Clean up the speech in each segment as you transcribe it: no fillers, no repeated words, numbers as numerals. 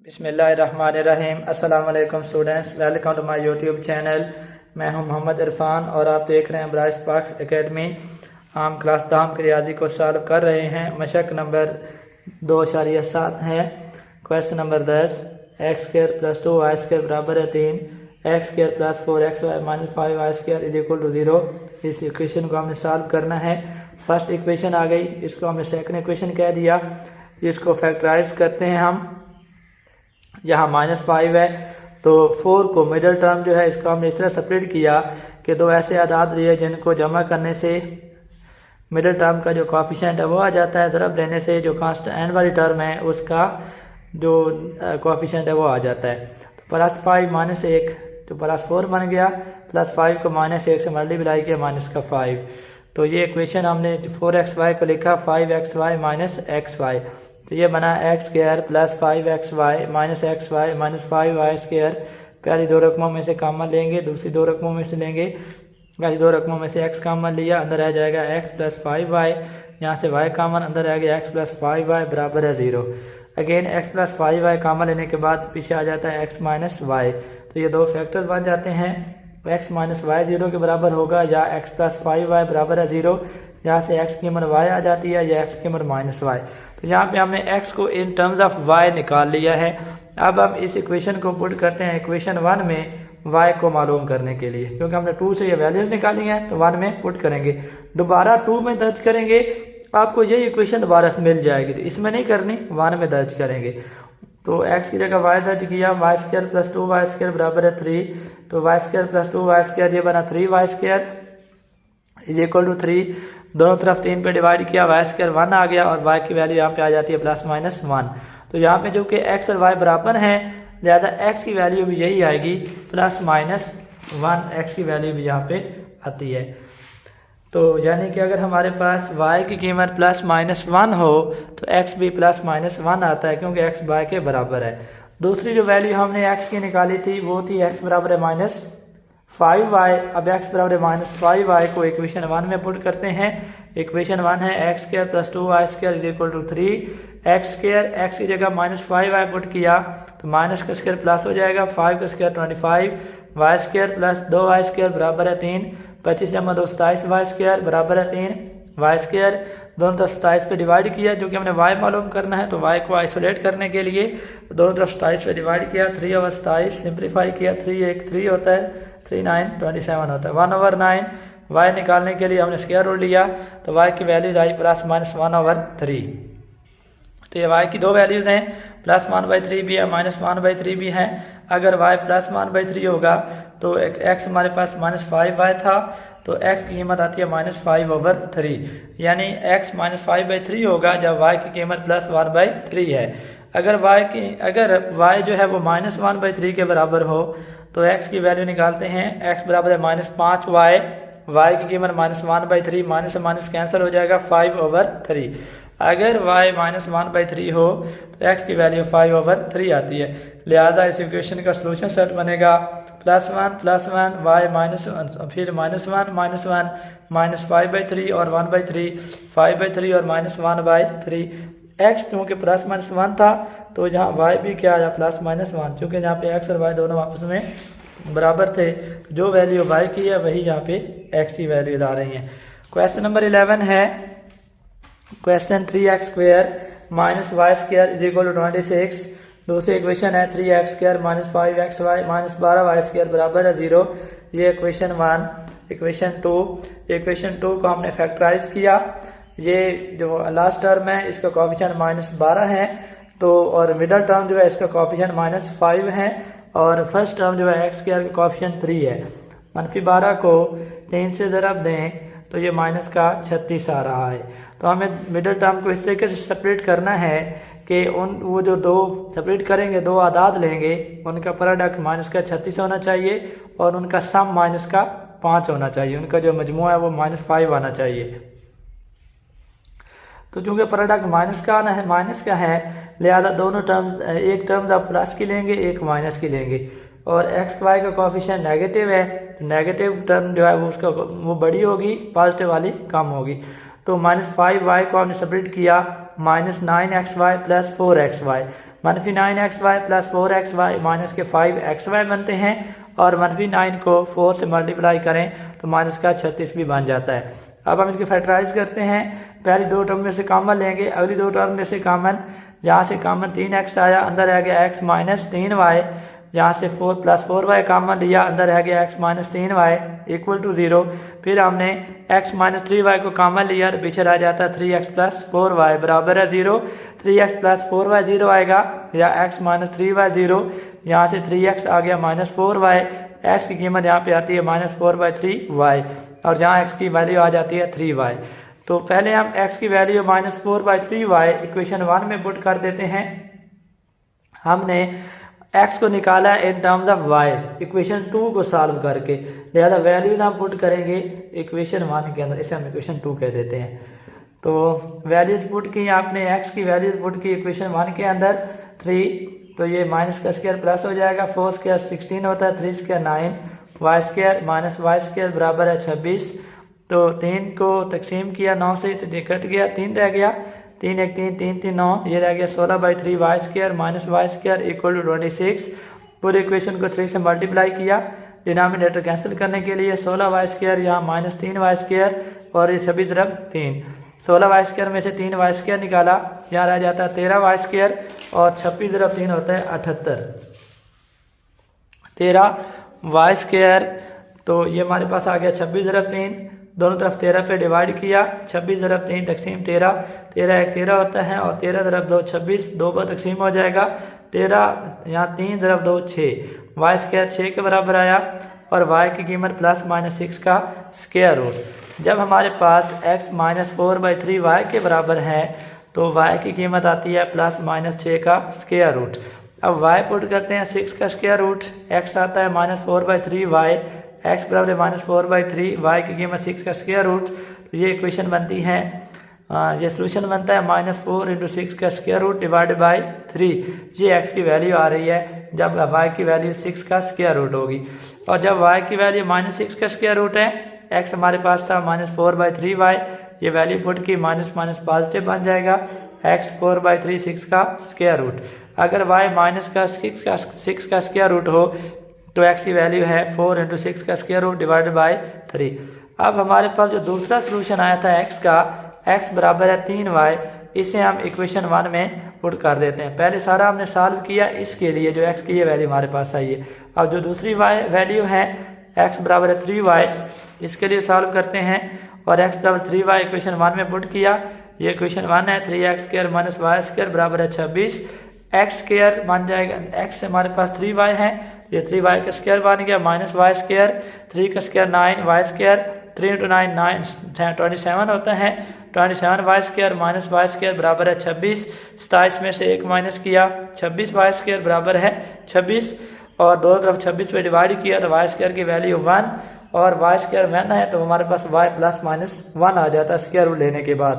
बिस्मिल्लाहिर्रहमानिर्रहीम। अस्सलाम वालेकुम students, welcome to my YouTube channel. मैं हूं मोहम्मद इरफान और आप देख रहे हैं ब्राइट स्पार्क्स एकेडमी। हम क्लास दाम की रियाजी को सॉल्व कर रहे हैं। मशक नंबर 2.7 है। Question number 10, X square plus 2 Y square बराबर है 3, X square plus 4 XY minus 5 Y square is equal to 0। इस इक्वेशन को हमने सॉल्व करना है। फर्स्ट इक्वेशन आ गई, इसको हमने सेकंड इक्वेशन कह दिया। इसको फैक्टराइज करते हैं हम। यहाँ -5 है तो 4 को मिडल टर्म जो है इसको हमने इस तरह सेपरेट किया कि दो ऐसे आदाद लिए जिनको जमा करने से मिडल टर्म का जो कोएफिशिएंट है वो आ जाता है, ज़रब देने से जो कांस्टेंट एंड वाली टर्म है उसका जो कोएफिशिएंट है वो आ जाता है। तो +5 -1 तो +4 बन गया, +5 को -1 से मल्टीप्लाई किया -5। तो ये इक्वेशन हमने 4XY को लिखा 5XY -XY। तो ये बना x square plus 5XY minus XY minus 5Y square. पहली दो रकमों में से कॉमन लेंगे, दूसरी दो रकमों में से लेंगे। पहली दो रकमों में से x कॉमन लिया, अंदर आ जाएगा x प्लस 5y। यहाँ से y कॉमन, अंदर आ गया x प्लस 5y बराबर है 0। Again x plus 5y common लेने के बाद पीछे आ जाता है x माइनस y। तो ये दो फैक्टर बन जाते हैं। x माइनस y 0 के बराबर होगा या x प्लस 5y बराबर है 0। यहाँ से x की उम्र y आ जाती है या x की उम्र -y। तो यहाँ पे हमने x को इन टर्म्स ऑफ y निकाल लिया है। अब हम इस इक्वेशन को पुट करते हैं इक्वेशन 1 में y को मालूम करने के लिए, क्योंकि हमने 2 से ये वैल्यूज निकाली हैं तो 1 में पुट करेंगे। दोबारा 2 में दर्ज करेंगे, आपको ये इक्वेशन दोबारा से मिल जाएगी। तो इसमें नहीं करनी, 1 में दर्ज करेंगे। तो x की जगह y दर्ज किया, Y square plus 2y square बराबर है 3। तो Y square plus 2y square ये बना 3y square is equal to 3। दोनों तरफ 3 पे डिवाइड किया, वाई स्क्वायर 1 आ गया और y की वैल्यू यहाँ पे आ जाती है +-1। तो यहाँ पे जो कि x और y बराबर हैं, लिहाजा x की वैल्यू भी यही आएगी +-1। x की वैल्यू भी यहाँ पे आती है। तो यानी कि अगर हमारे पास y की कीमत +-1 हो तो x भी +-1 आता है, क्योंकि x y के बराबर है। दूसरी जो वैल्यू हमने x की निकाली थी वो थी x बराबर है -5y। अब x बराबर है -5y को इक्वेशन 1 में पुट करते हैं। इक्वेशन 1 है x square plus 2y square is equal to 3। x square x की जगह -5y पुट किया तो माइनस का स्क्वायर प्लस हो जाएगा, 5 का square 25, y square plus 2y square बराबर है 3। 25 जमा 2 27 y स्क्वायर बराबर है 3। y स्क्वायर दोनों तरफ 27 पे डिवाइड किया, जो कि हमने y मालूम करना है। तो y को आइसोलेट करने के लिए दोनों तरफ 27 पे डिवाइड किया, 3/27 सिंप्लीफाई किया, 3 1 3 होता है, 3 9 27 होता है। 1/9 y निकालने के लिए हमने स्क्वायर रूट लिया, तो y की वैल्यूज आई +-1/3। तो ये y की दो वैल्यूज हैं, +1/3 भी है, -1/3 भी है। अगर y +1/3 होगा तो x हमारे पास -5y था, तो x की कीमत आती है -5/3। यानी x -5/3 होगा जब y की कीमत +1/3 है। अगर y जो है वो -1/3 के बराबर हो तो x की वैल्यू निकालते हैं। x बराबर है -5y, y की कीमत -1/3, माइनस से माइनस कैंसिल हो जाएगा 5/3। अगर y -1/3 हो तो x की वैल्यू 5/3 आती है। लिहाजा इस इक्वेशन का सोल्यूशन सेट बनेगा +1 +1 y फिर -1 -5/3 और 1/3, 5/3 और -1/3। x क्योंकि +-1 था तो यहाँ y भी क्या आया +-1, क्योंकि यहाँ पे x और y दोनों आपस में बराबर थे। जो वैल्यू y की है वही यहाँ पे x की वैल्यू आ रही है। क्वेश्चन नंबर 11 है। Question 3x square minus y square is equal to 26। दूसरी इक्वेशन है 3x square minus 5xy minus 12y square बराबर है 0। ये इक्वेशन 1। इक्वेशन 2 को हमने फैक्टराइज किया। ये जो लास्ट टर्म है इसका कोएफिशिएंट -12 है, तो और मिडल टर्म जो है इसका कोएफिशिएंट -5 है, और फर्स्ट टर्म जो है x स्क्वायर का कोएफिशिएंट 3 है। -12 को 3 से ज़रब दें तो ये -36 आ रहा है। तो हमें मिडल टर्म को इस तरीके से सेपरेट करना है कि वो जो दो सेपरेट करेंगे, दो आदाद लेंगे, उनका प्रोडक्ट -36 होना चाहिए और उनका सम -5 होना चाहिए। उनका जो मजमूआ है वो -5 आना चाहिए। तो चूंकि प्रोडक्ट माइनस का है, लिहाजा दोनों टर्म्स, एक टर्म्स आप प्लस की लेंगे, एक माइनस की लेंगे, और एक्स वाई का कोएफिशिएंट नेगेटिव है। नेगेटिव टर्म जो है वो बड़ी होगी, पॉजिटिव वाली कम होगी। तो -5y को हमने सेपरेट किया, -9xy + 4xy। -9xy plus 4xy minus के 5xy बनते हैं और -9 को 4 से मल्टीप्लाई करें तो माइनस का 36 भी बन जाता है। अब हम इनके फैक्टराइज करते हैं। पहली दो टर्म में से कॉमन लेंगे, अगली दो टर्म में से कॉमन, जहाँ से कॉमन 3x आया, अंदर रह गया x माइनस 3y, यहाँ से 4 प्लस 4y कॉमन लिया, अंदर रह गया x minus 3y equal to 0। फिर हमने x माइनस 3y को कॉमन लिया तो पीछे रह जाता है 3x प्लस 4y बराबर है 0। 3x प्लस 4y 0 आएगा, या x माइनस 3y 0, यहाँ से 3x आ गया माइनस 4y, x की कीमत यहाँ पे आती है माइनस 4/3y और जहाँ x की वैल्यू आ जाती है 3y। तो पहले हम x की वैल्यू माइनस 4/3y इक्वेशन 1 में पुट कर देते हैं। हमने x को निकाला in terms of y equation 2 को सॉल्व करके, लिहाजा वैल्यूज हम पुट करेंगे इक्वेशन 1 के अंदर, इसे हम इक्वेशन 2 कह देते हैं। तो वैल्यूज पुट की, आपने x की वैल्यूज पुट की इक्वेशन 1 के अंदर 3, तो ये माइनस का स्क्वायर प्लस हो जाएगा, 4 स्क्वायर 16 होता है, 3 square 9, y square minus y square बराबर है 26। तो 3 को तकसीम किया 9 से तो ये कट गया, 3 रह गया, 3 1 3 3 3 9, ये रह गया 16/3 y square minus y square equal to 26। पूरे इक्वेशन को 3 से मल्टीप्लाई किया, डिनोमिनेटर कैंसिल करने के लिए 16y स्क्वायर यहाँ माइनस 3y स्क्वायर और ये 26 रब 3, 16y स्क्वायर में से 3y स्क्वायर निकाला, यहाँ रह जाता है 13y स्क्वायर और 26 रब 3 होता है 78, 13y स्क्वायर। तो ये हमारे पास आ गया 26 रब 3, दोनों तरफ 13 पे डिवाइड किया, 26 ज़रब 3 तकसीम 13, 13 1 13 होता है और 13 ज़रब 2 26, 2 पर तकसीम हो जाएगा 13, यहाँ 3 ज़रब 2 6, वाई स्क्वायर 6 के बराबर आया और y की कीमत प्लस माइनस 6 का स्क्वायर रूट। जब हमारे पास x माइनस 4/3y के बराबर है तो y की कीमत आती है प्लस माइनस 6 का स्क्वायर रूट। अब y पुट करते हैं 6 का स्क्वायर रूट, x आता है माइनस 4/3y, x बराबर माइनस 4/3, y की कीमत 6 का स्क्वायर रूट। तो ये इक्वेशन बनती है, ये सोल्यूशन बनता है -4 × 6 का स्क्वायर रूट डिवाइडेड बाई 3। ये x की वैल्यू आ रही है जब y की वैल्यू 6 का स्क्वायर रूट होगी, और जब y की वैल्यू -6 का स्क्वायर रूट है, x हमारे पास था -4/3y, ये वैल्यू पुट की माइनस माइनस पॉजिटिव बन जाएगा, x 4/3 6 का स्क्वायर रूट। अगर y -6 का स्क्वायर रूट हो तो x की वैल्यू है 4 × 6 का स्क्वायर रूट डिवाइडेड बाई 3। अब हमारे पास जो दूसरा सोल्यूशन आया था x का, x बराबर है 3y, इसे हम इक्वेशन 1 में पुट कर देते हैं। पहले सारा हमने सॉल्व किया इसके लिए जो x की ये वैल्यू हमारे पास आई है। अब जो दूसरी वैल्यू है x बराबर है 3y, इसके लिए सॉल्व करते हैं और x बराबर 3y इक्वेशन 1 में पुट किया। ये इक्वेशन 1 है, 3x² - y² बराबर है 26, x² बन जाएगा, x हमारे पास 3y है, ये 3y का स्क्वायर बन गया माइनस y², 3 का स्क्वायर 9y², 3 × 9 27 होता है, 27y² - y² बराबर है 26, 27 में से 1 माइनस किया, 26y² बराबर है 26 और दोनों तरफ 26 पे डिवाइड किया तो y² की वैल्यू 1 और y² 1 है तो हमारे पास y +-1 आ जाता है स्क्वायर रूट लेने के बाद।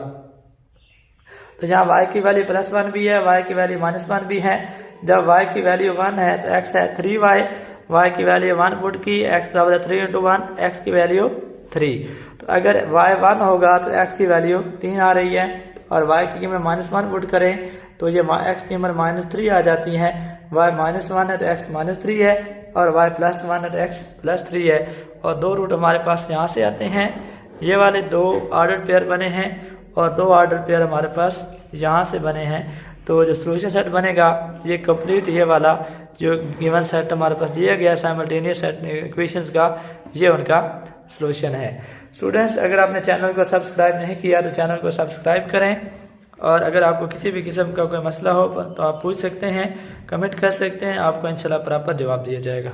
तो यहाँ y की वैल्यू +1 भी है, y की वैल्यू -1 भी है। जब y की वैल्यू 1 है तो x है 3y, y की वैल्यू 1 पुट की, x बराबर 3 × 1, x की वैल्यू 3। तो अगर y 1 होगा तो x की वैल्यू 3 आ रही है और y की कीमत -1 पुट करें तो ये x की कीमत -3 आ जाती है, y -1 है तो x -3 है और y +1 है तो x +3 है। और दो रूट हमारे पास यहाँ से आते हैं, ये वाले 2 ऑर्डर पेयर बने हैं और 2 ऑर्डर पेयर हमारे पास यहाँ से बने हैं। तो जो सोल्यूशन सेट बनेगा ये कंप्लीट, ये वाला जो गिवन सेट हमारे पास दिया गया साइमल्टेनियस सेट इक्वेशंस का, ये उनका सोल्यूशन है। स्टूडेंट्स, अगर आपने चैनल को सब्सक्राइब नहीं किया तो चैनल को सब्सक्राइब करें, और अगर आपको किसी भी किस्म का कोई मसला हो तो आप पूछ सकते हैं, कमेंट कर सकते हैं, आपको इंशाल्लाह प्रॉपर जवाब दिया जाएगा।